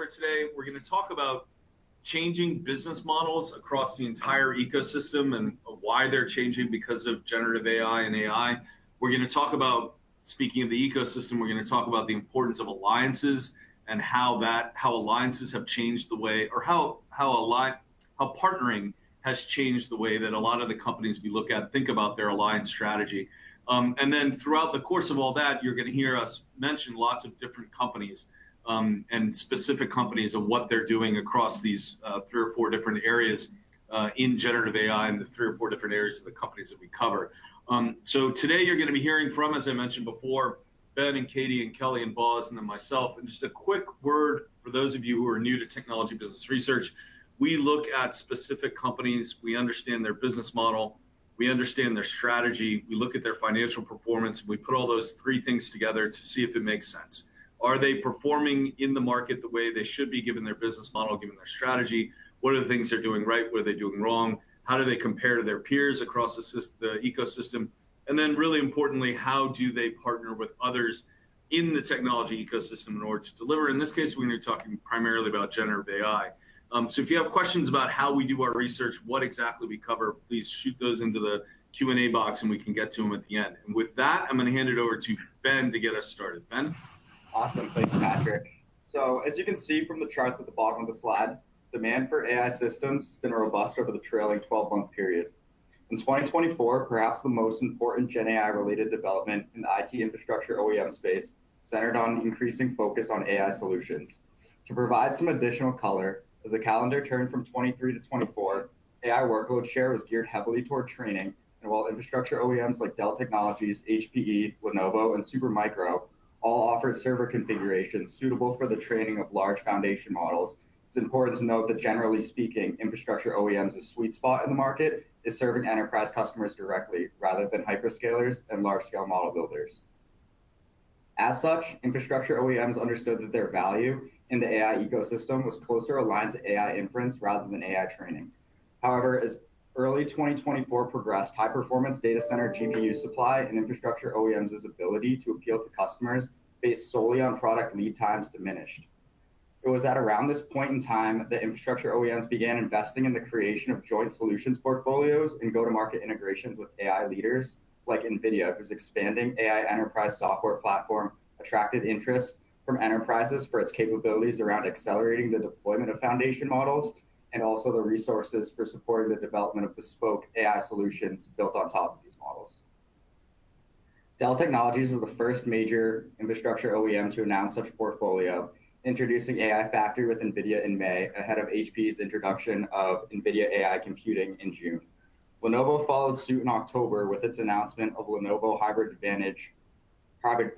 for today. We're going to talk about changing business models across the entire ecosystem and why they're changing because of generative AI and AI. We're going to talk about, speaking of the ecosystem, we're going to talk about the importance of alliances and how alliances have changed the way, or how partnering has changed the way that a lot of the companies we look at think about their alliance strategy. And then throughout the course of all that, you're going to hear us mention lots of different companies and specific companies and what they're doing across these 3 or 4 different areas in generative AI and the 3 or 4 different areas of the companies that we cover. So today you're going to be hearing from, as I mentioned before, Ben and Katie and Kelly and Boz and then myself. And just a quick word for those of you who are new to technology business research. We look at specific companies, we understand their business model, we understand their strategy, we look at their financial performance, and we put all those 3 things together to see if it makes sense. Are they performing in the market the way they should be given their business model, given their strategy? What are the things they're doing right? What are they doing wrong? How do they compare to their peers across the ecosystem? And then really importantly, how do they partner with others in the technology ecosystem in order to deliver? In this case, we're going to be talking primarily about generative AI. So if you have questions about how we do our research, what exactly we cover, please shoot those into the Q&A box and we can get to them at the end. And with that, I'm going to hand it over to Ben to get us started. Ben? Awesome, thanks Patrick. So as you can see from the charts at the bottom of the slide, demand for AI systems has been robust over the trailing 12-month period. In 2024, perhaps the most important GenAI-related development in the IT infrastructure OEM space centered on increasing focus on AI solutions. To provide some additional color, as the calendar turned from 23 to 24, AI workload share was geared heavily toward training, and while infrastructure OEMs like Dell Technologies, HPE, Lenovo, and Supermicro all offered server configurations suitable for the training of large foundation models, it's important to note that generally speaking, infrastructure OEMs' sweet spot in the market is serving enterprise customers directly rather than hyperscalers and large-scale model builders. As such, infrastructure OEMs understood that their value in the AI ecosystem was closer aligned to AI inference rather than AI training. However, as early 2024 progressed, high-performance data center GPU supply and infrastructure OEMs' ability to appeal to customers based solely on product lead times diminished. It was at around this point in time that infrastructure OEMs began investing in the creation of joint solutions portfolios and go-to-market integrations with AI leaders like NVIDIA, whose expanding AI enterprise software platform attracted interest from enterprises for its capabilities around accelerating the deployment of foundation models and also the resources for supporting the development of bespoke AI solutions built on top of these models. Dell Technologies was the first major infrastructure OEM to announce such a portfolio, introducing AI Factory with NVIDIA in May, ahead of HP's introduction of NVIDIA AI Computing in June. Lenovo followed suit in October with its announcement of Lenovo Hybrid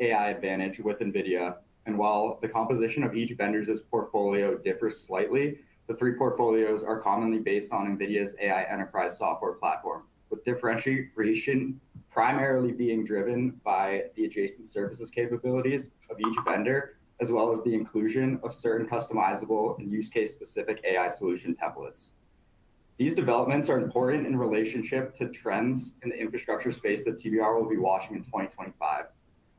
AI Advantage with NVIDIA. And while the composition of each vendor's portfolio differs slightly, the 3 portfolios are commonly based on NVIDIA's AI enterprise software platform, with differentiation primarily being driven by the adjacent services capabilities of each vendor, as well as the inclusion of certain customizable and use case specific AI solution templates. These developments are important in relationship to trends in the infrastructure space that TBR will be watching in 2025.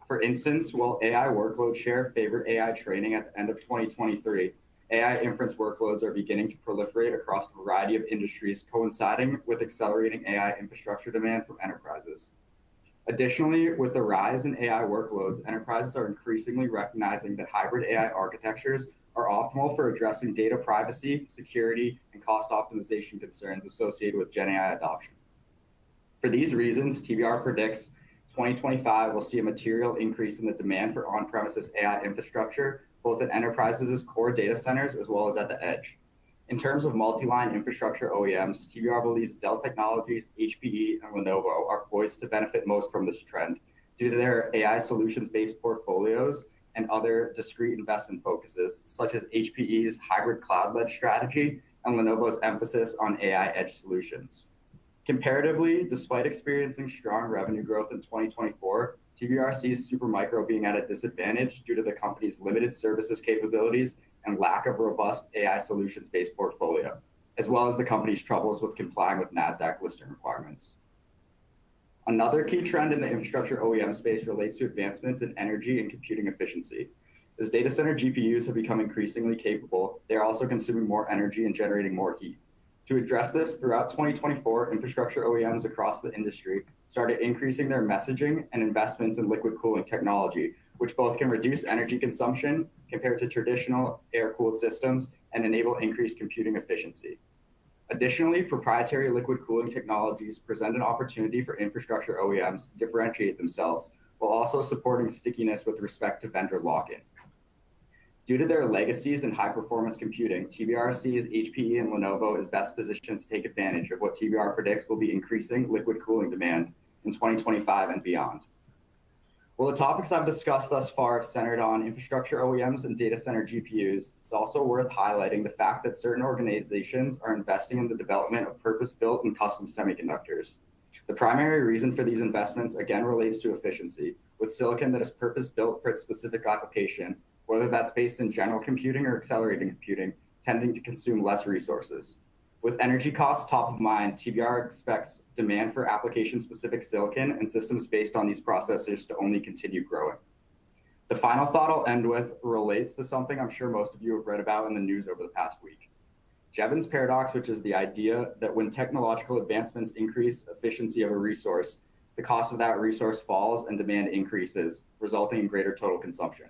For instance, while AI workload share favored AI training at the end of 2023, AI inference workloads are beginning to proliferate across a variety of industries, coinciding with accelerating AI infrastructure demand from enterprises. Additionally, with the rise in AI workloads, enterprises are increasingly recognizing that hybrid AI architectures are optimal for addressing data privacy, security, and cost optimization concerns associated with GenAI adoption. For these reasons, TBR predicts 2025 will see a material increase in the demand for on-premises AI infrastructure, both at enterprises' core data centers as well as at the edge. In terms of multi-line infrastructure OEMs, TBR believes Dell Technologies, HPE, and Lenovo are poised to benefit most from this trend due to their AI solutions-based portfolios and other discrete investment focuses, such as HPE's hybrid cloud-led strategy and Lenovo's emphasis on AI edge solutions. Comparatively, despite experiencing strong revenue growth in 2024, TBR sees Supermicro being at a disadvantage due to the company's limited services capabilities and lack of robust AI solutions-based portfolio, as well as the company's troubles with complying with NASDAQ listing requirements. Another key trend in the infrastructure OEM space relates to advancements in energy and computing efficiency. As data center GPUs have become increasingly capable, they are also consuming more energy and generating more heat. To address this, throughout 2024, infrastructure OEMs across the industry started increasing their messaging and investments in liquid cooling technology, which both can reduce energy consumption compared to traditional air-cooled systems and enable increased computing efficiency. Additionally, proprietary liquid cooling technologies present an opportunity for infrastructure OEMs to differentiate themselves while also supporting stickiness with respect to vendor lock-in. Due to their legacies in high-performance computing, TBR sees HPE and Lenovo as best positioned to take advantage of what TBR predicts will be increasing liquid cooling demand in 2025 and beyond. While the topics I've discussed thus far have centered on infrastructure OEMs and data center GPUs, it's also worth highlighting the fact that certain organizations are investing in the development of purpose-built and custom semiconductors. The primary reason for these investments again relates to efficiency, with silicon that is purpose-built for its specific application, whether that's based in general computing or accelerated computing, tending to consume less resources. With energy costs top of mind, TBR expects demand for application-specific silicon and systems based on these processors to only continue growing. The final thought I'll end with relates to something I'm sure most of you have read about in the news over the past week. Jevons paradox, which is the idea that when technological advancements increase efficiency of a resource, the cost of that resource falls and demand increases, resulting in greater total consumption.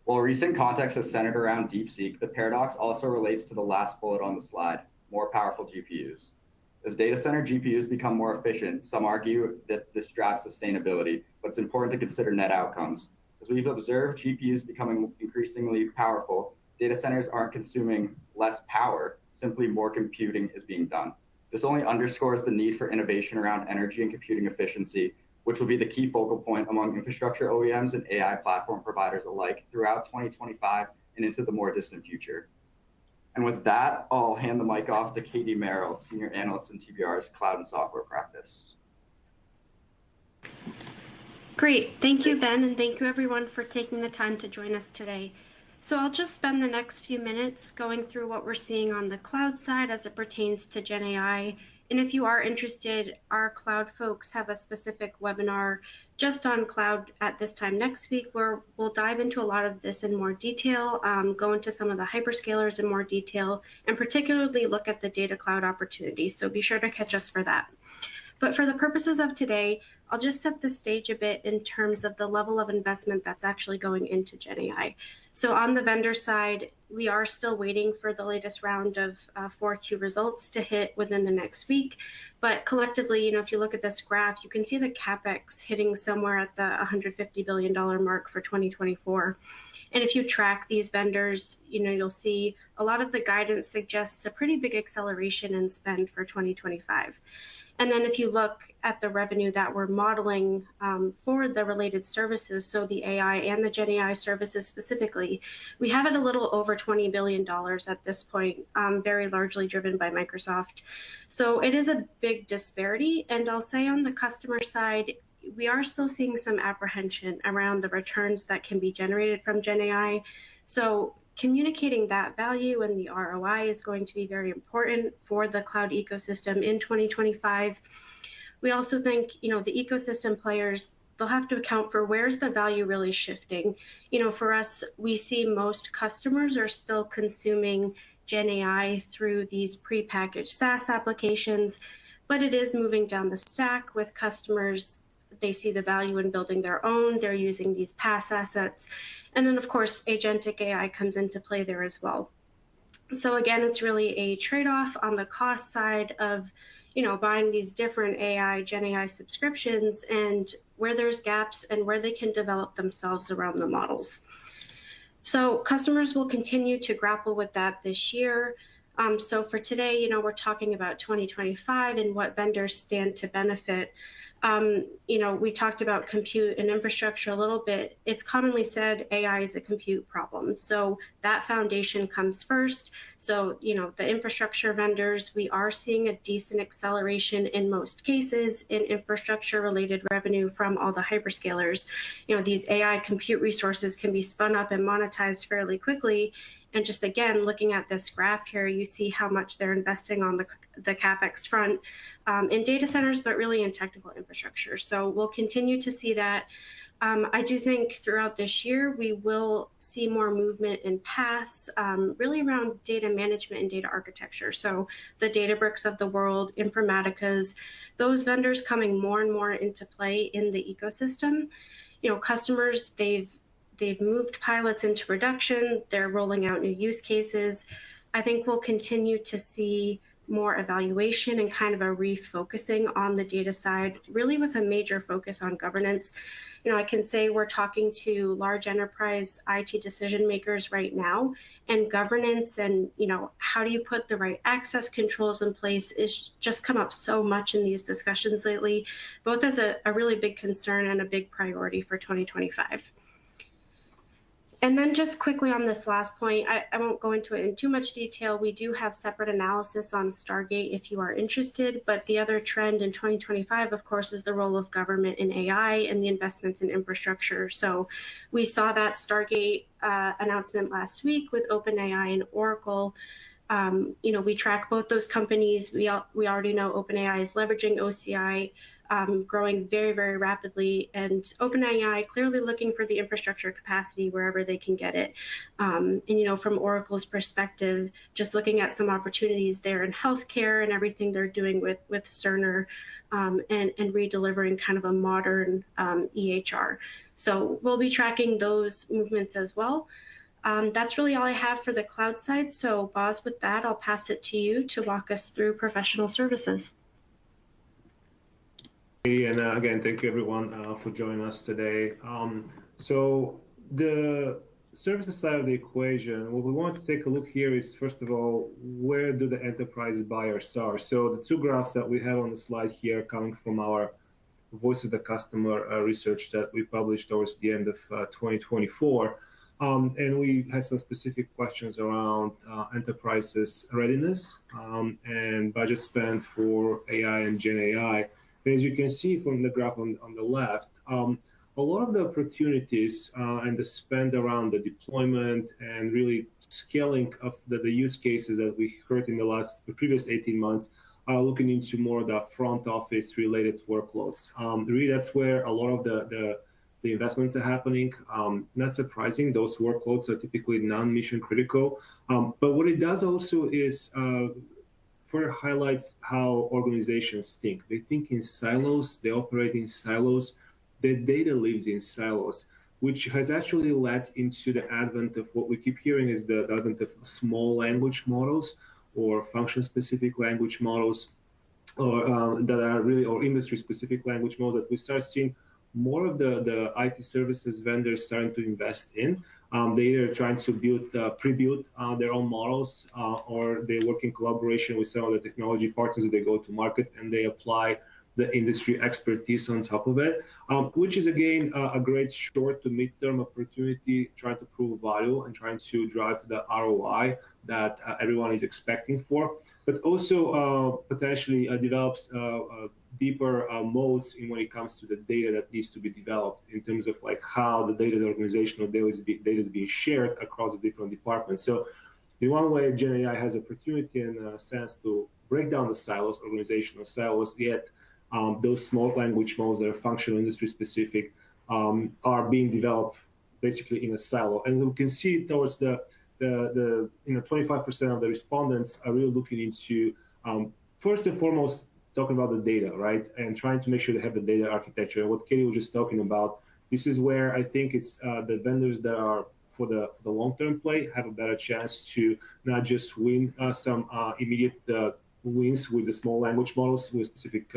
While recent context is centered around DeepSeek, the paradox also relates to the last bullet on the slide, more powerful GPUs. As data center GPUs become more efficient, some argue that this drives sustainability, but it's important to consider net outcomes. As we've observed GPUs becoming increasingly powerful, data centers aren't consuming less power, simply more computing is being done. This only underscores the need for innovation around energy and computing efficiency, which will be the key focal point among infrastructure OEMs and AI platform providers alike throughout 2025 and into the more distant future. And with that, I'll hand the mic off to Katie Merrill, Senior Analyst in TBR's Cloud and Software Practice. Great. Thank you, Ben, and thank you everyone for taking the time to join us today. So I'll just spend the next few minutes going through what we're seeing on the cloud side as it pertains to GenAI. And if you are interested, our cloud folks have a specific webinar just on cloud at this time next week, where we'll dive into a lot of this in more detail, go into some of the hyperscalers in more detail, and particularly look at the data cloud opportunities. So be sure to catch us for that. But for the purposes of today, I'll just set the stage a bit in terms of the level of investment that's actually going into GenAI. So on the vendor side, we are still waiting for the latest round of 4Q results to hit within the next week. But collectively, if you look at this graph, you can see the CapEx hitting somewhere at the $150 billion mark for 2024. And if you track these vendors, you'll see a lot of the guidance suggests a pretty big acceleration in spend for 2025. And then if you look at the revenue that we're modeling for the related services, so the AI and the GenAI services specifically, we have it a little over $20 billion at this point, very largely driven by Microsoft. So it is a big disparity. And I'll say on the customer side, we are still seeing some apprehension around the returns that can be generated from GenAI. So communicating that value and the ROI is going to be very important for the cloud ecosystem in 2025. We also think, the ecosystem players, they'll have to account for where's the value really shifting. For us, we see most customers are still consuming GenAI through these prepackaged SaaS applications, but it is moving down the stack with customers. They see the value in building their own. They're using these PaaS assets. And then, of course, agentic AI comes into play there as well. So again, it's really a trade-off on the cost side of, buying these different Gen AI subscriptions and where there's gaps and where they can develop themselves around the models. So customers will continue to grapple with that this year. So for today, we're talking about 2025 and what vendors stand to benefit. We talked about compute and infrastructure a little bit. It's commonly said AI is a compute problem. So that foundation comes first. So, the infrastructure vendors, we are seeing a decent acceleration in most cases in infrastructure related revenue from all the hyperscalers. These AI compute resources can be spun up and monetized fairly quickly. And just again, looking at this graph here, you see how much they're investing on the CapEx front in data centers, but really in technical infrastructure. So we'll continue to see that. I do think throughout this year, we will see more movement in PaaS, really around data management and data architecture. So the Databricks of the world, Informatica's, those vendors coming more and more into play in the ecosystem. Customers, they've moved pilots into production. They're rolling out new use cases. I think we'll continue to see more evaluation and kind of a refocusing on the data side, really with a major focus on governance. I can say we're talking to large enterprise IT decision makers right now, and governance and, how do you put the right access controls in place is just come up so much in these discussions lately, both as a really big concern and a big priority for 2025. And then just quickly on this last point, I won't go into it in too much detail. We do have separate analysis on Stargate if you are interested, but the other trend in 2025, of course, is the role of government in AI and the investments in infrastructure. So we saw that Stargate announcement last week with OpenAI and Oracle. We track both those companies. We already know OpenAI is leveraging OCI, growing very, very rapidly, and OpenAI clearly looking for the infrastructure capacity wherever they can get it. From Oracle's perspective, just looking at some opportunities there in healthcare and everything they're doing with Cerner, and re-delivering kind of a modern EHR. So we'll be tracking those movements as well. That's really all I have for the cloud side. So Boz, with that, I'll pass it to you to walk us through professional services. And again, thank you everyone for joining us today. So the services side of the equation, what we want to take a look here is, first of all, where do the enterprise buyers are? So the two graphs that we have on the slide here coming from our Voice of the Customer research that we published towards the end of 2024. And we had some specific questions around enterprises' readiness and budget spend for AI and GenAI. As you can see from the graph on the left, a lot of the opportunities and the spend around the deployment and really scaling of the use cases that we heard in the previous 18 months are looking into more of the front office related workloads. Really, that's where a lot of the investments are happening. Not surprising, those workloads are typically non-mission critical. But what it does also is further highlights how organizations think. They think in silos, they operate in silos, their data lives in silos, which has actually led into the advent of what we keep hearing is the advent of small language models or function-specific language models, or that are really, or industry-specific language models that we start seeing more of the IT services vendors starting to invest in. They either trying to pre-build their own models, or they work in collaboration with some of the technology partners that they go to market, and they apply the industry expertise on top of it, which is, again, a great short to mid-term opportunity, trying to prove value and trying to drive the ROI that everyone is expecting for, but also potentially develops deeper modes in when it comes to the data that needs to be developed in terms of like how the data, the organizational data is being shared across the different departments. So in one way, GenAI has opportunity in a sense to break down the silos, organizational silos, yet those small language models that are functional, industry specific, are being developed basically in a silo. And we can see towards the 25% of the respondents are really looking into, first and foremost, talking about the data, right? And trying to make sure they have the data architecture. And what Katie was just talking about, this is where I think it's the vendors that are for the long-term play have a better chance to not just win some immediate wins with the small language models with specific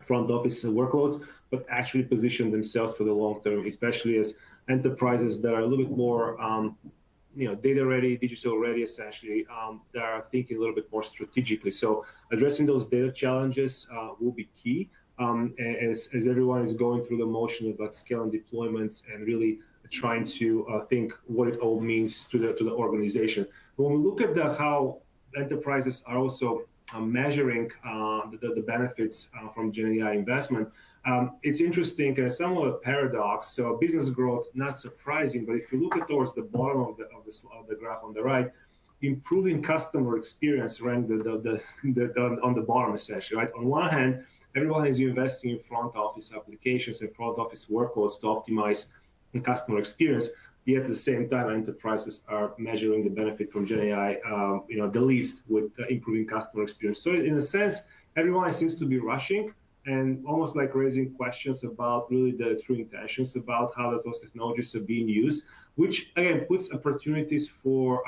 front office workloads, but actually position themselves for the long term, especially as enterprises that are a little bit more data ready, digital ready, essentially, that are thinking a little bit more strategically. So addressing those data challenges will be key as everyone is going through the motion of like scaling deployments and really trying to think what it all means to the organization. When we look at how enterprises are also measuring the benefits from GenAI investment, it's interesting and somewhat a paradox. So business growth, not surprising, but if you look at towards the bottom of the graph on the right, improving customer experience ranked on the bottom, essentially, right? On one hand, everyone is investing in front office applications and front office workloads to optimize the customer experience. Yet at the same time, enterprises are measuring the benefit from GenAI, the least with improving customer experience. So in a sense, everyone seems to be rushing and almost like raising questions about really the true intentions about how those technologies are being used, which again puts opportunities for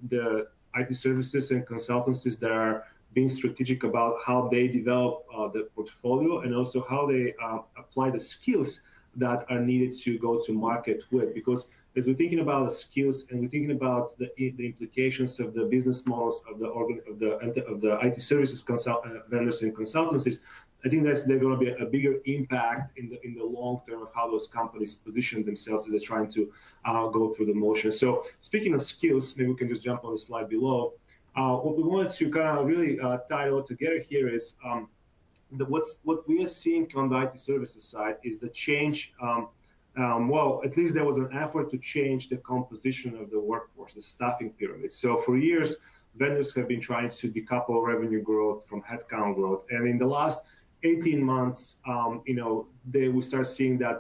the IT services and consultancies that are being strategic about how they develop the portfolio and also how they apply the skills that are needed to go to market with. Because as we're thinking about the skills and we're thinking about the implications of the business models of the IT services vendors and consultancies, I think there's going to be a bigger impact in the long term of how those companies position themselves as they're trying to go through the motion. So speaking of skills, maybe we can just jump on the slide below. What we wanted to kind of really tie it all together here is what we are seeing on the IT services side is the change. Well, at least there was an effort to change the composition of the workforce, the staffing pyramid. So for years, vendors have been trying to decouple revenue growth from headcount growth. And in the last 18 months, we start seeing that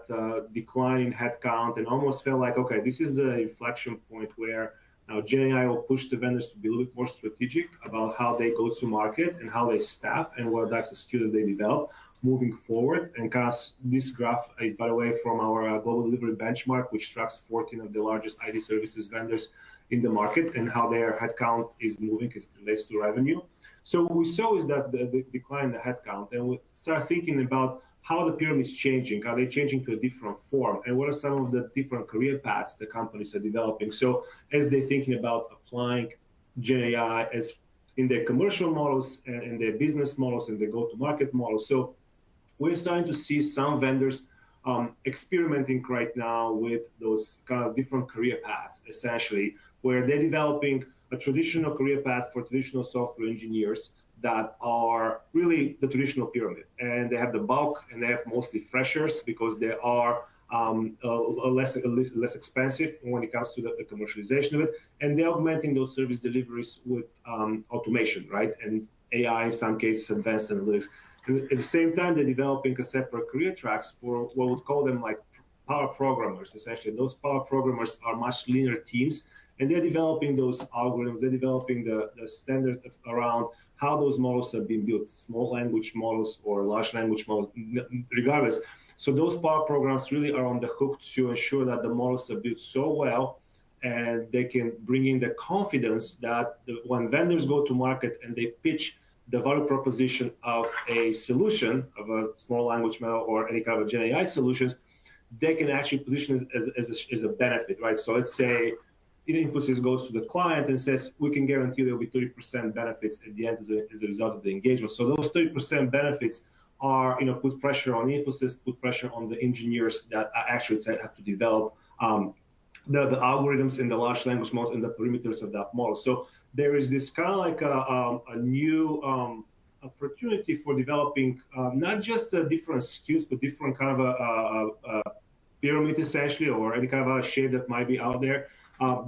decline in headcount and almost felt like, okay, this is the inflection point where now GenAI will push the vendors to be a little bit more strategic about how they go to market and how they staff and what types of skills they develop moving forward. And kind of this graph is, by the way, from our global delivery benchmark, which tracks 14 of the largest IT services vendors in the market and how their headcount is moving as it relates to revenue. So what we saw is that the decline in the headcount, and we start thinking about how the pyramid is changing. Are they changing to a different form? And what are some of the different career paths the companies are developing? So as they're thinking about applying GenAI as in their commercial models and in their business models and their go-to-market models. So we're starting to see some vendors experimenting right now with those kind of different career paths, essentially, where they're developing a traditional career path for traditional software engineers that are really the traditional pyramid. And they have the bulk and they have mostly freshers because they are less expensive when it comes to the commercialization of it. And they're augmenting those service deliveries with automation, right? And AI, in some cases, advanced analytics. And at the same time, they're developing a separate career tracks for what we would call them like power programmers, essentially. Those power programmers are much leaner teams, and they're developing those algorithms. They're developing the standard around how those models are being built, small language models or large language models, regardless. So those power programs really are on the hook to ensure that the models are built so well and they can bring in the confidence that when vendors go to market and they pitch the value proposition of a solution, of a small language model or any kind of Gen AI solutions, they can actually position it as a benefit, right? So let's say Infosys goes to the client and says, we can guarantee there will be 30% benefits at the end as a result of the engagement. So those 30% benefits are, put pressure on Infosys, put pressure on the engineers that actually have to develop the algorithms and the large language models and the perimeters of that model. So there is this kind of like a new opportunity for developing not just the different skills, but different kind of a pyramid essentially, or any kind of a shape that might be out there.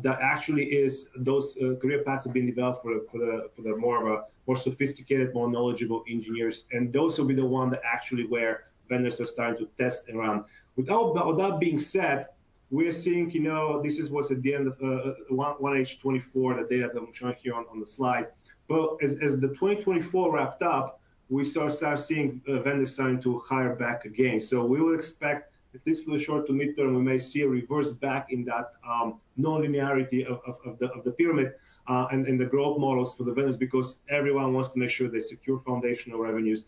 That actually is those career paths have been developed for the more sophisticated, more knowledgeable engineers, and those will be the one that actually where vendors are starting to test and run. With that being said, we're seeing, this is what's at the end of 1H24, the data that I'm showing here on the slide. But as the 2024 wrapped up, we start seeing vendors starting to hire back again. So we will expect, at least for the short to midterm, we may see a reverse back in that non-linearity of the pyramid and the growth models for the vendors, because everyone wants to make sure they secure foundational revenues.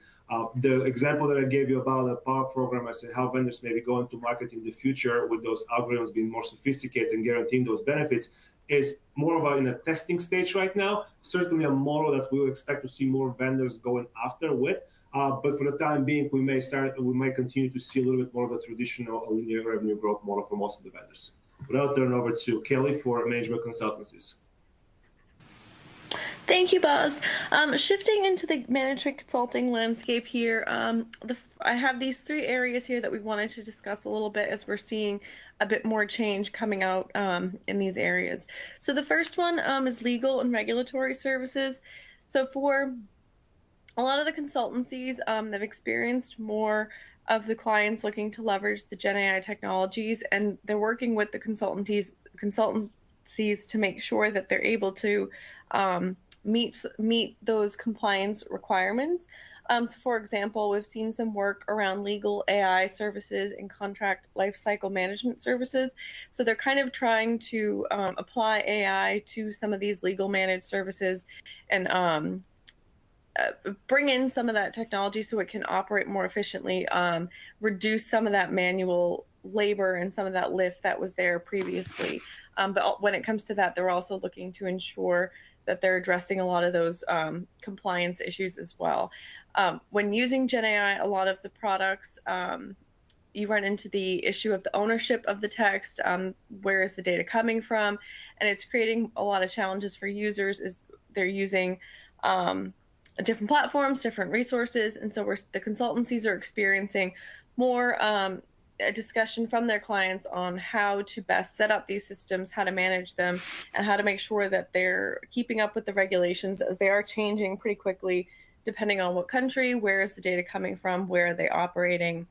The example that I gave you about the power programmers and how vendors may be going to market in the future with those algorithms being more sophisticated and guaranteeing those benefits is more of in a testing stage right now. Certainly a model that we will expect to see more vendors going after with. But for the time being, we may continue to see a little bit more of a traditional linear revenue growth model for most of the vendors. But I'll turn over to Kelly for management consultancies. Thank you, Buzz. Shifting into the management consulting landscape here, I have these three areas here that we wanted to discuss a little bit as we're seeing a bit more change coming out in these areas. So the first one is legal and regulatory services. So for A lot of the consultancies have experienced more of the clients looking to leverage the Gen AI technologies, and they're working with the consultancies to make sure that they're able to meet those compliance requirements. So for example, we've seen some work around legal AI services and contract lifecycle management services. So they're kind of trying to apply AI to some of these legal managed services and bring in some of that technology so it can operate more efficiently, reduce some of that manual labor and some of that lift that was there previously. But when it comes to that, they're also looking to ensure that they're addressing a lot of those compliance issues as well. When using GenAI, a lot of the products, you run into the issue of the ownership of the text, where is the data coming from, and it's creating a lot of challenges for users as they're using different platforms, different resources, and so the consultancies are experiencing more a discussion from their clients on how to best set up these systems, how to manage them, and how to make sure that they're keeping up with the regulations as they are changing pretty quickly, depending on what country, where is the data coming from, where are they operating,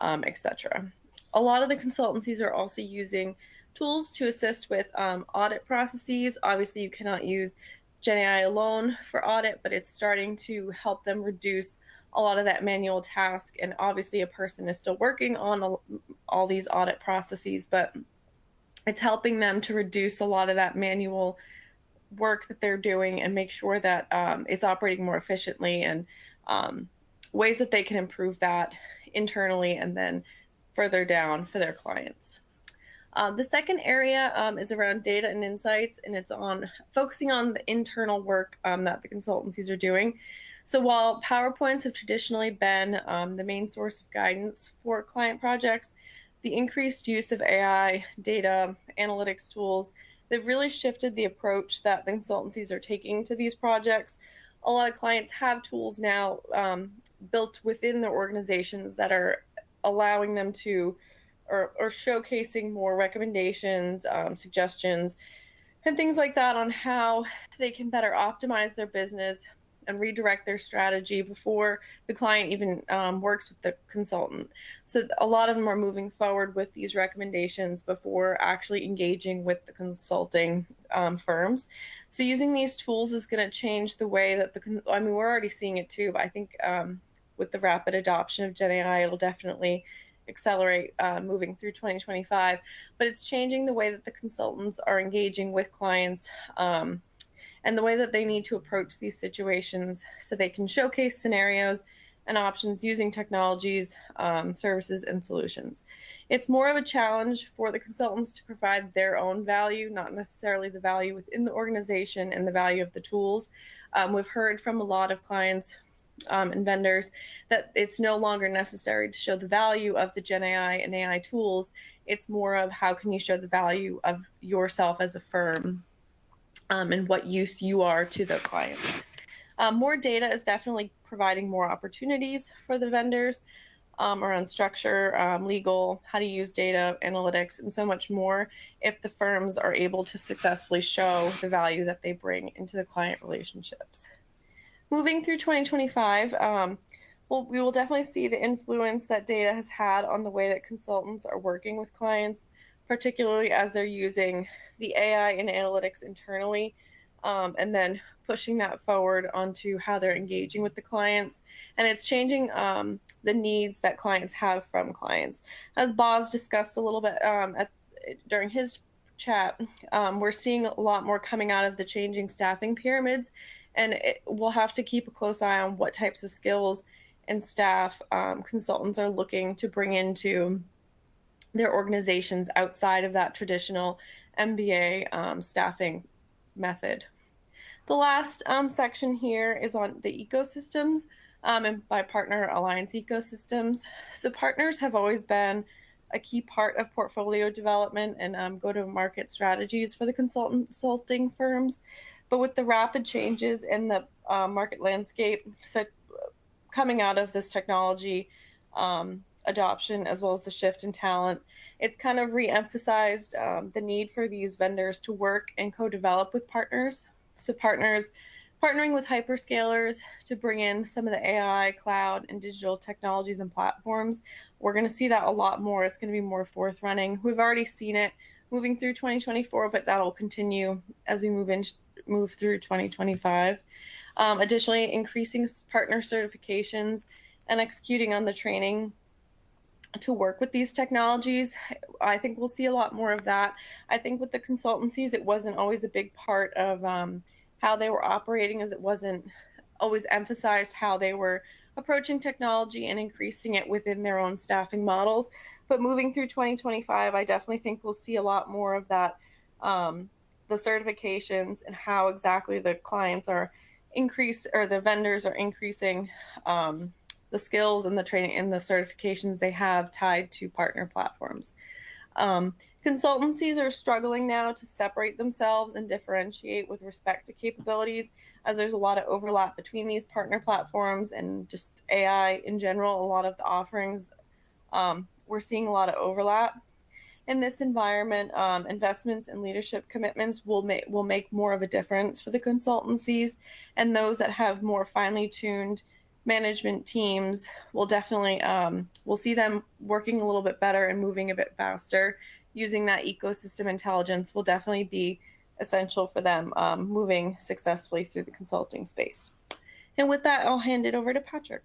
etc. A lot of the consultancies are also using tools to assist with audit processes. Obviously, you cannot use GenAI alone for audit, but it's starting to help them reduce a lot of that manual task. And obviously, a person is still working on all these audit processes, but it's helping them to reduce a lot of that manual work that they're doing and make sure that it's operating more efficiently, and ways that they can improve that internally and then further down for their clients. The second area is around data and insights, and it's on focusing on the internal work that the consultancies are doing. So while PowerPoints have traditionally been the main source of guidance for client projects, the increased use of AI, data, analytics tools, they've really shifted the approach that the consultancies are taking to these projects. A lot of clients have tools now built within their organizations that are allowing them to or showcasing more recommendations, suggestions, and things like that on how they can better optimize their business and redirect their strategy before the client even works with the consultant. So a lot of them are moving forward with these recommendations before actually engaging with the consulting firms. So using these tools is going to change the way that we're already seeing it too, but I think with the rapid adoption of GenAI, it'll definitely accelerate moving through 2025, but it's changing the way that the consultants are engaging with clients and the way that they need to approach these situations so they can showcase scenarios and options using technologies, services, and solutions. It's more of a challenge for the consultants to provide their own value, not necessarily the value within the organization and the value of the tools. We've heard from a lot of clients and vendors that it's no longer necessary to show the value of the GenAI and AI tools. It's more of how can you show the value of yourself as a firm and what use you are to the clients. More data is definitely providing more opportunities for the vendors around structure, legal, how to use data, analytics, and so much more if the firms are able to successfully show the value that they bring into the client relationships. Moving through 2025, we will definitely see the influence that data has had on the way that consultants are working with clients, particularly as they're using the AI and analytics internally, and then pushing that forward onto how they're engaging with the clients. And it's changing the needs that clients have from clients. As Boz discussed a little bit during his chat, we're seeing a lot more coming out of the changing staffing pyramids, and we'll have to keep a close eye on what types of skills and staff consultants are looking to bring into their organizations outside of that traditional MBA staffing method. The last section here is on the ecosystems and by partner alliance ecosystems. So partners have always been a key part of portfolio development and go-to-market strategies for the consulting firms. But with the rapid changes in the market landscape, so coming out of this technology adoption, as well as the shift in talent, it's kind of re-emphasized the need for these vendors to work and co-develop with partners. So partners partnering with hyperscalers to bring in some of the AI, cloud, and digital technologies and platforms. We're going to see that a lot more. It's going to be more forth-running. We've already seen it moving through 2024, but that'll continue as we move through 2025. Additionally, increasing partner certifications and executing on the training to work with these technologies. I think we'll see a lot more of that. I think with the consultancies, it wasn't always a big part of how they were operating, as it wasn't always emphasized how they were approaching technology and increasing it within their own staffing models. But moving through 2025, I definitely think we'll see a lot more of that, the certifications and how exactly the clients are the vendors are increasing the skills and the training and the certifications they have tied to partner platforms. Consultancies are struggling now to separate themselves and differentiate with respect to capabilities, as there's a lot of overlap between these partner platforms and just AI in general. A lot of the offerings, we're seeing a lot of overlap. In this environment, investments and leadership commitments will make more of a difference for the consultancies, and those that have more finely tuned management teams will definitely we'll see them working a little bit better and moving a bit faster. Using that ecosystem intelligence will definitely be essential for them moving successfully through the consulting space. And with that, I'll hand it over to Patrick.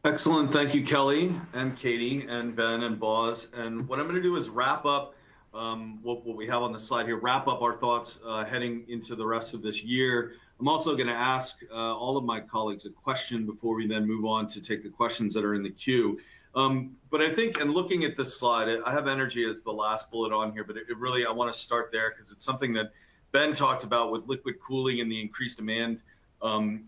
Excellent. Thank you, Kelly and Katie and Ben and Boz. And what I'm going to do is wrap up what we have on the slide here, wrap up our thoughts heading into the rest of this year. I'm also going to ask all of my colleagues a question before we then move on to take the questions that are in the queue. But I think, and looking at this slide, I have energy as the last bullet on here, but it really, I want to start there because it's something that Ben talked about with liquid cooling and the increased demand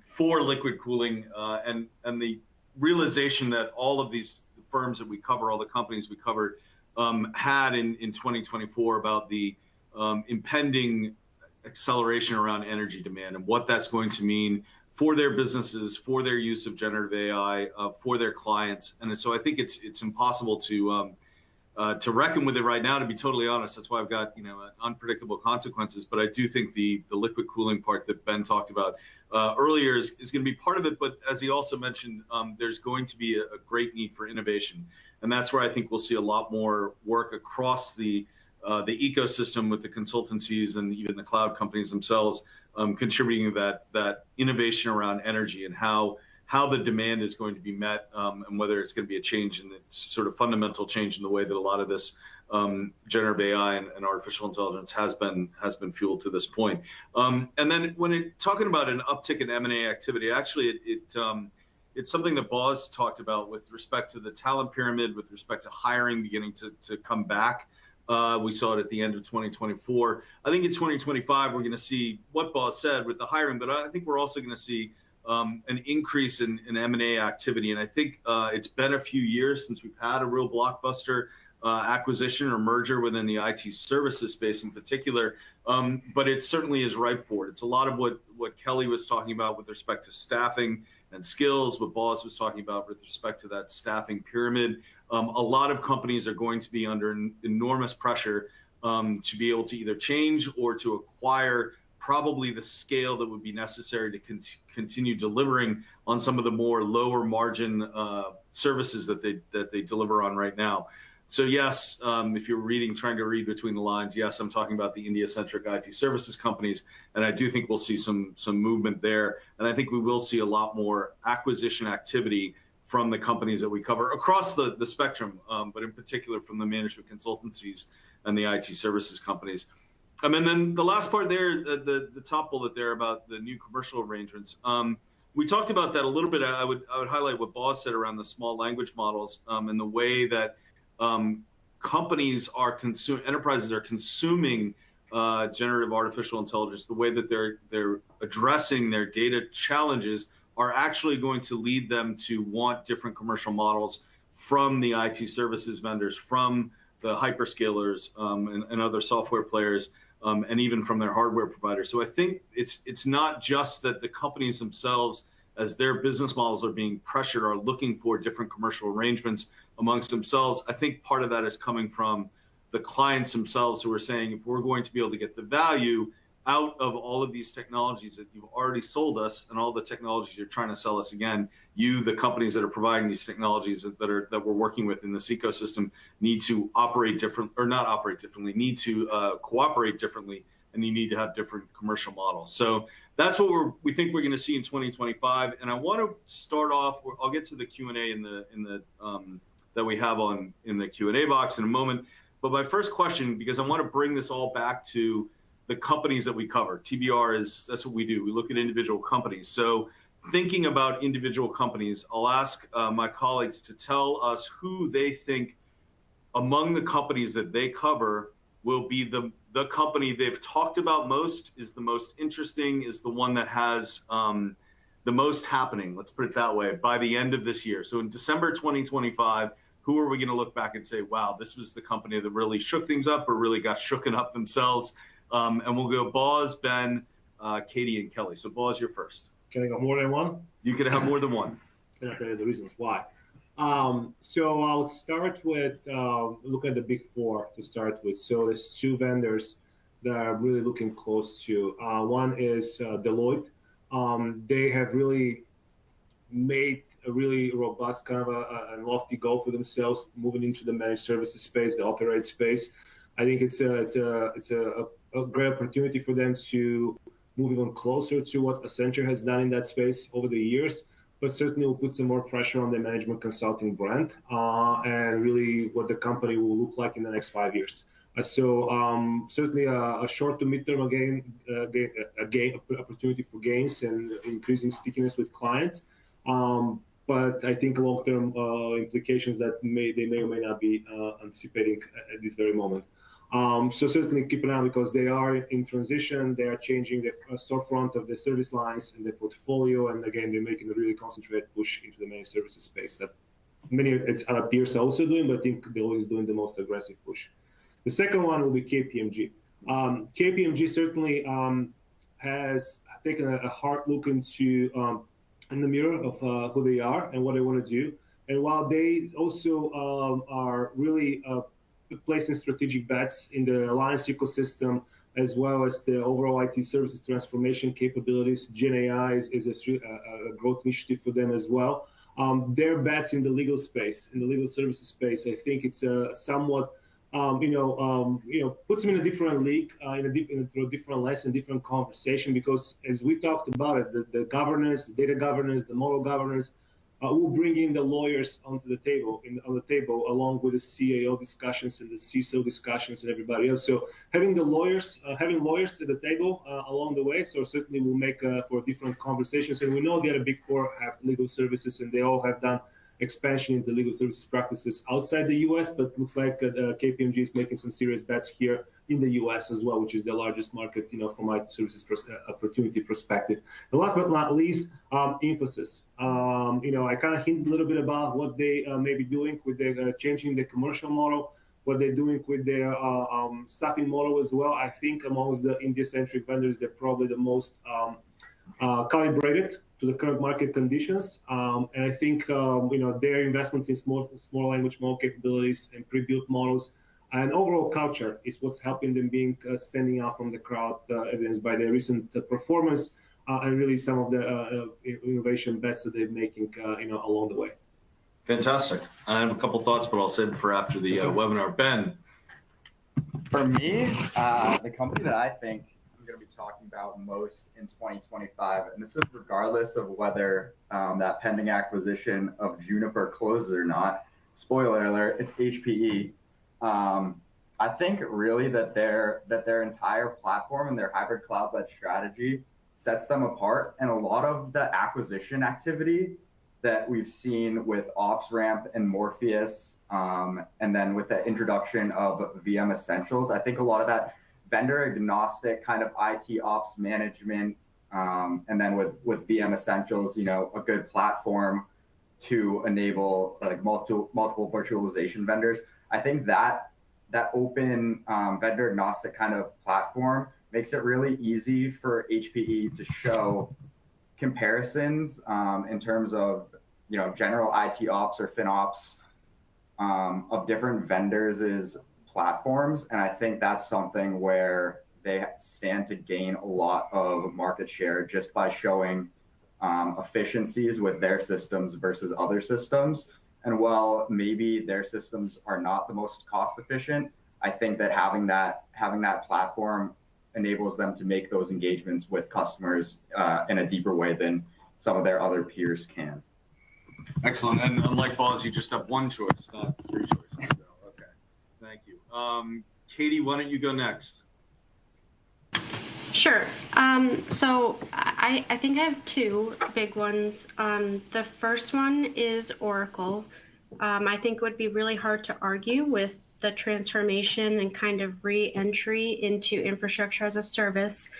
for liquid cooling and the realization that all of these firms that we cover, all the companies we covered, had in 2024 about the impending acceleration around energy demand and what that's going to mean for their businesses, for their use of generative AI, for their clients. And so I think it's impossible to reckon with it right now, to be totally honest. That's why I've got unpredictable consequences. But I do think the liquid cooling part that Ben talked about earlier is going to be part of it. But as he also mentioned, there's going to be a great need for innovation. And that's where I think we'll see a lot more work across the ecosystem with the consultancies and even the cloud companies themselves contributing to that innovation around energy and how the demand is going to be met and whether it's going to be a change in the sort of fundamental change in the way that a lot of this generative AI and artificial intelligence has been fueled to this point. And then when talking about an uptick in M&A activity, actually it's something that Boz talked about with respect to the talent pyramid, with respect to hiring beginning to come back. We saw it at the end of 2024. I think in 2025, we're going to see what Boz said with the hiring, but I think we're also going to see an increase in M&A activity. And I think it's been a few years since we've had a real blockbuster acquisition or merger within the IT services space in particular, but it certainly is ripe for it. It's a lot of what Kelly was talking about with respect to staffing and skills, what Boz was talking about with respect to that staffing pyramid. A lot of companies are going to be under enormous pressure to be able to either change or to acquire probably the scale that would be necessary to continue delivering on some of the more lower margin services that they deliver on right now. So yes, if you're trying to read between the lines, yes, I'm talking about the India-centric IT services companies, and I do think we'll see some movement there, and I think we will see a lot more acquisition activity from the companies that we cover across the spectrum, but in particular from the management consultancies and the IT services companies. And then the last part there, the top bullet there about the new commercial arrangements. We talked about that a little bit. I would highlight what Boz said around the small language models and the way that enterprises are consuming generative artificial intelligence, the way that they're addressing their data challenges are actually going to lead them to want different commercial models from the IT services vendors, from the hyperscalers and other software players, and even from their hardware providers. So I think it's not just that the companies themselves, as their business models are being pressured, are looking for different commercial arrangements amongst themselves. I think part of that is coming from the clients themselves who are saying, if we're going to be able to get the value out of all of these technologies that you've already sold us and all the technologies you're trying to sell us again, you, the companies that are providing these technologies that we're working with in this ecosystem, need to operate different, or not operate differently, need to cooperate differently, and you need to have different commercial models. So that's what we think we're going to see in 2025. And I want to start off. I'll get to the Q&A that we have in the Q&A box in a moment. But my first question, because I want to bring this all back to the companies that we cover. TBR that's what we do. We look at individual companies. So thinking about individual companies, I'll ask my colleagues to tell us who they think among the companies that they cover will be the company they've talked about most, is the most interesting, is the one that has the most happening, let's put it that way, by the end of this year. So in December 2025, who are we going to look back and say, wow, this was the company that really shook things up or really got shooken up themselves? And we'll go Boz, Ben, Katie, and Kelly. So Boz, you're first. Can I go more than one? You can have more than one. Can I tell you the reasons why? So I'll start with look at the big four to start with. So there's two vendors that I'm really looking close to. One is Deloitte. They have really made a really robust kind of a lofty goal for themselves, moving into the managed services space, the operate space. I think it's a great opportunity for them to move even closer to what Accenture has done in that space over the years, but certainly will put some more pressure on the management consulting brand and really what the company will look like in the next 5 years. So certainly a short to midterm opportunity for gains and increasing stickiness with clients. But I think long-term implications that they may or may not be anticipating at this very moment. So certainly keep an eye on, because they are in transition. They are changing the storefront of the service lines and the portfolio. And again, they're making a really concentrated push into the managed services space that many of its other peers are also doing, but I think Deloitte is doing the most aggressive push. The second one will be KPMG. KPMG certainly has taken a hard look into in the mirror of who they are and what they want to do. And while they also are really placing strategic bets in the alliance ecosystem, as well as the overall IT services transformation capabilities, GenAI is a growth initiative for them as well. Their bets in the legal space, in the legal services space, I think it's somewhat puts them in a different league, through a different lens and different conversation, because as we talked about it, the governance, the data governance, the model governance, will bring in the lawyers on the table, along with the CAO discussions and the CISO discussions and everybody else. So having lawyers at the table along the way, so certainly will make for different conversations. And we know the other big four have legal services, and they all have done expansion into legal services practices outside the U.S., but looks like KPMG is making some serious bets here in the U.S. as well, which is the largest market, from IT services opportunity perspective. And last but not least, Infosys. I kind of hint a little bit about what they may be doing with their changing the commercial model, what they're doing with their staffing model as well. I think amongst the India-centric vendors, they're probably the most calibrated to the current market conditions. And I think, their investments in small language model capabilities and pre-built models and overall culture is what's helping them standing out from the crowd, evidenced by their recent performance and really some of the innovation bets that they're making, along the way. Fantastic. I have a couple thoughts, but I'll save it for after the webinar. Ben. For me, the company that I think I'm going to be talking about most in 2025, and this is regardless of whether that pending acquisition of Juniper closes or not. Spoiler alert, it's HPE. I think really that their entire platform and their hybrid cloud-led strategy sets them apart. And a lot of the acquisition activity that we've seen with OpsRamp and Morpheus, and then with the introduction of VM Essentials, I think a lot of that vendor agnostic kind of IT ops management, and then with VM Essentials, a good platform to enable like multiple virtualization vendors. I think that open vendor agnostic kind of platform makes it really easy for HPE to show comparisons in terms of general IT ops or FinOps of different vendors' platforms. And I think that's something where they stand to gain a lot of market share just by showing efficiencies with their systems versus other systems. And while maybe their systems are not the most cost efficient, I think that having that platform enables them to make those engagements with customers in a deeper way than some of their other peers can. Excellent. And unlike Boz, you just have one choice, not three choices. So, okay. Thank you. Katie, why don't you go next? Sure. So I think I have two big ones. The first one is Oracle. I think it would be really hard to argue with the transformation and kind of re-entry into infrastructure as a service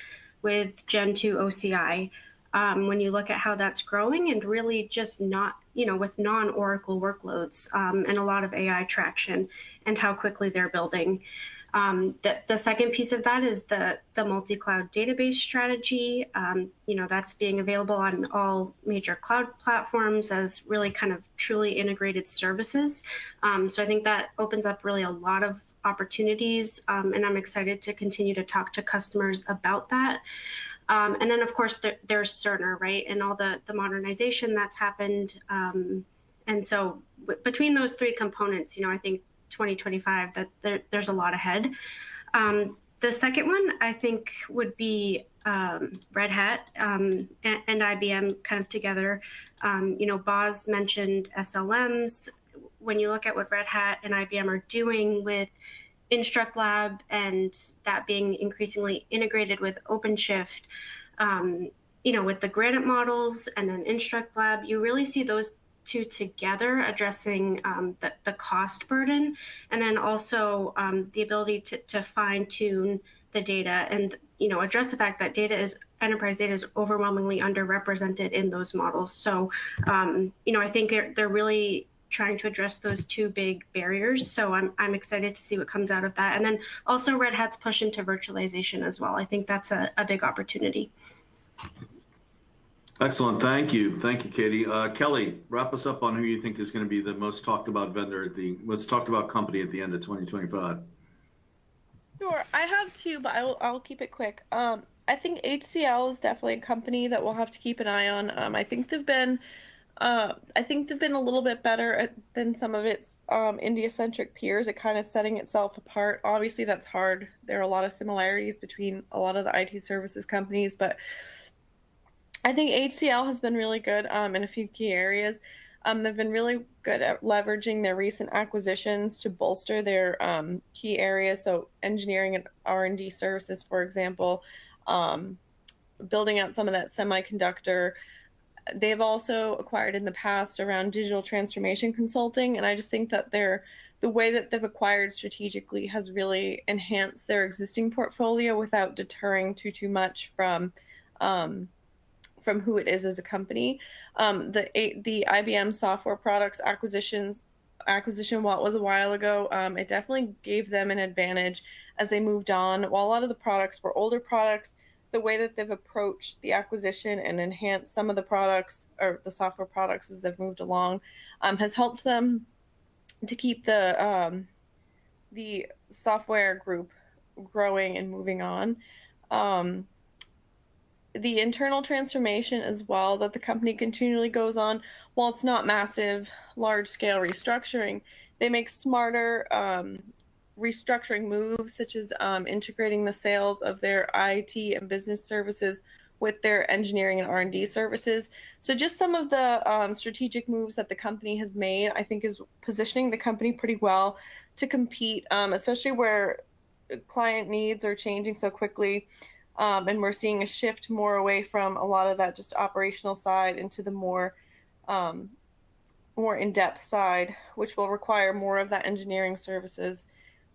with Gen 2 OCI. When you look at how that's growing and really just not, with non-Oracle workloads and a lot of AI traction and how quickly they're building. The second piece of that is the multi-cloud database strategy. That's being available on all major cloud platforms as really kind of truly integrated services. So I think that opens up really a lot of opportunities, and I'm excited to continue to talk to customers about that. And then, of course, there's Cerner, right, and all the modernization that's happened. And so between those three components, I think 2025, that there's a lot ahead. The second one, I think, would be Red Hat and IBM kind of together. Boz mentioned SLMs. When you look at what Red Hat and IBM are doing with InstructLab and that being increasingly integrated with OpenShift, with the Granite models and then InstructLab, you really see those two together addressing the cost burden, and then also the ability to fine tune the data and address the fact that enterprise data is overwhelmingly underrepresented in those models. So I think they're really trying to address those two big barriers. So I'm excited to see what comes out of that. And then also Red Hat's push into virtualization as well. I think that's a big opportunity. Excellent. Thank you. Thank you, Katie. Kelly, wrap us up on who you think is going to be the most talked about vendor most talked about company at the end of 2025. Sure. I have two, but I'll keep it quick. I think HCL is definitely a company that we'll have to keep an eye on. I think they've been a little bit better than some of its India-centric peers at kind of setting itself apart. Obviously, that's hard. There are a lot of similarities between a lot of the IT services companies, but I think HCL has been really good in a few key areas. They've been really good at leveraging their recent acquisitions to bolster their key areas. So engineering and R&D services, for example, building out some of that semiconductor. They've also acquired in the past around digital transformation consulting. And I just think that the way that they've acquired strategically has really enhanced their existing portfolio without deterring too much from who it is as a company. The IBM software products acquisition, while it was a while ago, it definitely gave them an advantage as they moved on. While a lot of the products were older products, the way that they've approached the acquisition and enhanced some of the products or the software products as they've moved along has helped them to keep the software group growing and moving on. The internal transformation as well that the company continually goes on, while it's not massive, large-scale restructuring, they make smarter restructuring moves, such as integrating the sales of their IT and business services with their engineering and R&D services. So just some of the strategic moves that the company has made, I think, is positioning the company pretty well to compete, especially where client needs are changing so quickly. And we're seeing a shift more away from a lot of that just operational side into the more in-depth side, which will require more of that engineering services.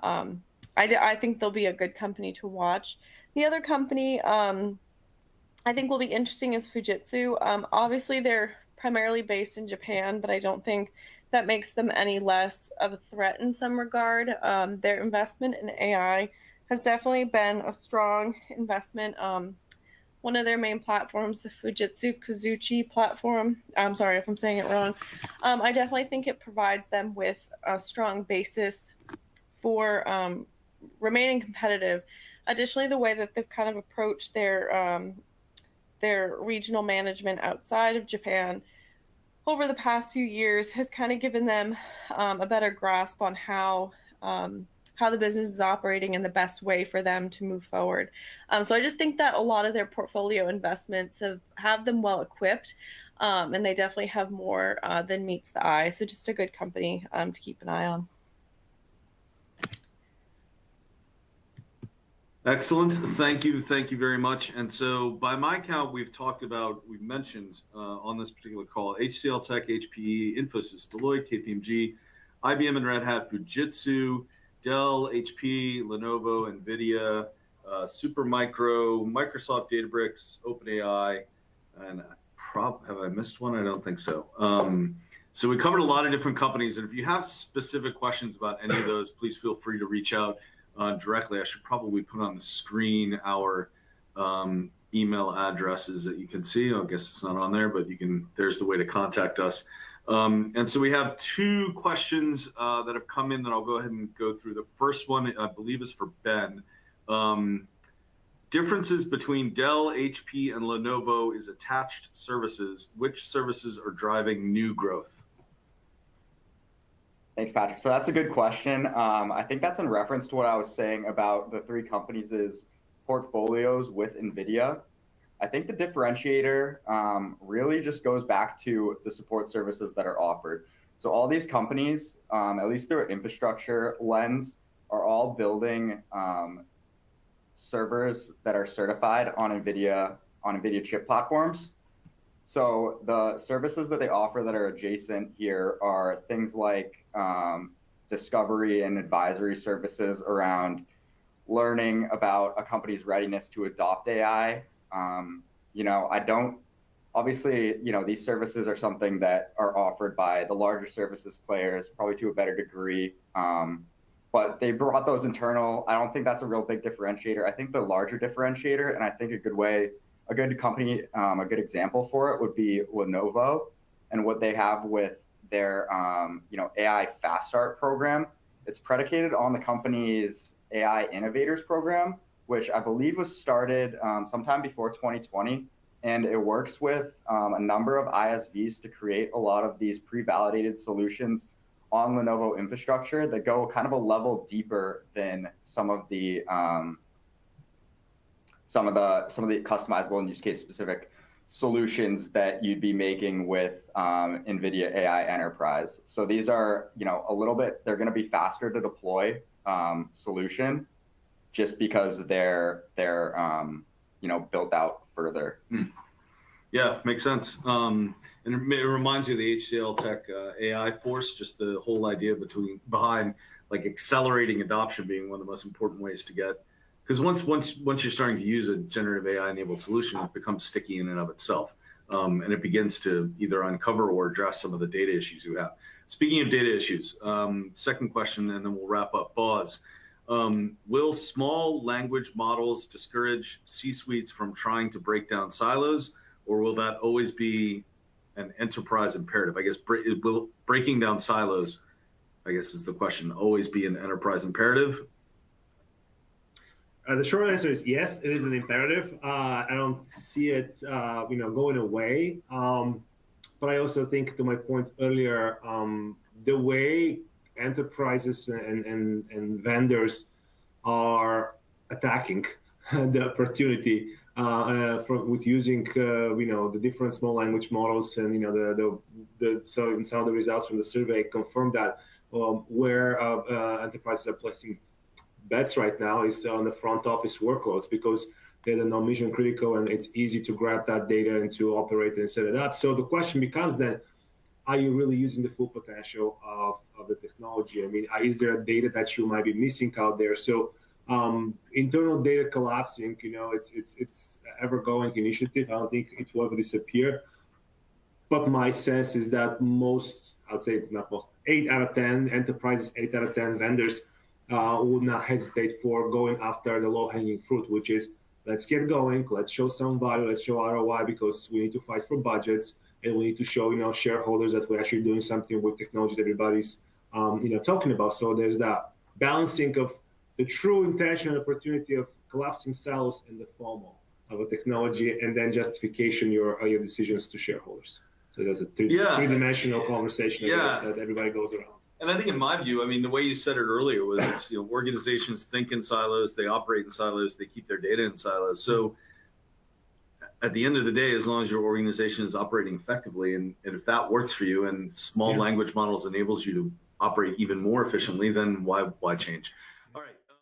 I think they'll be a good company to watch. The other company I think will be interesting is Fujitsu. Obviously, they're primarily based in Japan, but I don't think that makes them any less of a threat in some regard. Their investment in AI has definitely been a strong investment. One of their main platforms, the Fujitsu Kazuchi platform, I'm sorry if I'm saying it wrong, I definitely think it provides them with a strong basis for remaining competitive Additionally, the way that they've kind of approached their regional management outside of Japan over the past few years has kind of given them a better grasp on how the business is operating and the best way for them to move forward. So I just think that a lot of their portfolio investments have them well equipped, and they definitely have more than meets the eye. So just a good company to keep an eye on. Excellent. Thank you very much. And so by my count, we've mentioned on this particular call, HCL Tech, HPE, Infosys, Deloitte, KPMG, IBM and Red Hat, Fujitsu, Dell, HP, Lenovo, NVIDIA, Supermicro, Microsoft, Databricks, OpenAI, and have I missed one? I don't think so. So we covered a lot of different companies, and if you have specific questions about any of those, please feel free to reach out directly. I should probably put on the screen our email addresses that you can see. I guess it's not on there, but there's the way to contact us. And so we have two questions that have come in that I'll go ahead and go through. The first one, I believe, is for Ben. Differences between Dell, HP, and Lenovo is attached services. Which services are driving new growth? Thanks, Patrick. So that's a good question. I think that's in reference to what I was saying about the three companies' portfolios with NVIDIA. I think the differentiator really just goes back to the support services that are offered. So all these companies, at least through an infrastructure lens, are all building servers that are certified on NVIDIA chip platforms. So the services that they offer that are adjacent here are things like discovery and advisory services around learning about a company's readiness to adopt AI. Obviously, these services are something that are offered by the larger services players, probably to a better degree. But they brought those internal. I don't think that's a real big differentiator. I think the larger differentiator, and I think a good company, a good example for it would be Lenovo and what they have with their AI Fast Start program. It's predicated on the company's AI Innovators program, which I believe was started sometime before 2020. And it works with a number of ISVs to create a lot of these pre-validated solutions on Lenovo infrastructure that go kind of a level deeper than some of the customizable and use case specific solutions that you'd be making with NVIDIA AI Enterprise. So these are, they're going to be faster to deploy solution just because they're built out further. Yeah, makes sense. And it reminds you of the HCL Tech AI Force, just the whole idea behind like accelerating adoption being one of the most important ways to get. Because once you're starting to use a generative AI enabled solution, it becomes sticky in and of itself, and it begins to either uncover or address some of the data issues you have. Speaking of data issues, second question, and then we'll wrap up. Boz, will small language models discourage C-suites from trying to break down silos, or will that always be an enterprise imperative? I guess will breaking down silos, I guess is the question, always be an enterprise imperative? The short answer is yes, it is an imperative. I don't see it, going away. But I also think, to my point earlier, the way enterprises and vendors are attacking the opportunity with using, the different small language models, and so some of the results from the survey confirm that where enterprises are placing bets right now is on the front office workloads, because they're not mission critical and it's easy to grab that data and to operate and set it up. So the question becomes then, are you really using the full potential of the technology? I mean, is there a data that you might be missing out there? So internal data collapsing, it's ever-going initiative. I don't think it will ever disappear. But my sense is that most, I would say not most, 8 out of 10 enterprises, 8 out of 10 vendors would not hesitate for going after the low-hanging fruit, which is, let's get going, let's show some value, let's show ROI, because we need to fight for budgets, and we need to show shareholders that we're actually doing something with technology that everybody's talking about. So there's that balancing of the true intention and opportunity of collapsing silos and the FOMO of a technology, and then justification your decisions to shareholders. So there's a three-dimensional conversation that everybody goes around. And I think in my view, I mean, the way you said it earlier was it's, organizations think in silos, they operate in silos, they keep their data in silos. So at the end of the day, as long as your organization is operating effectively, and if that works for you and small language models enables you to operate even more efficiently, then why change? All right.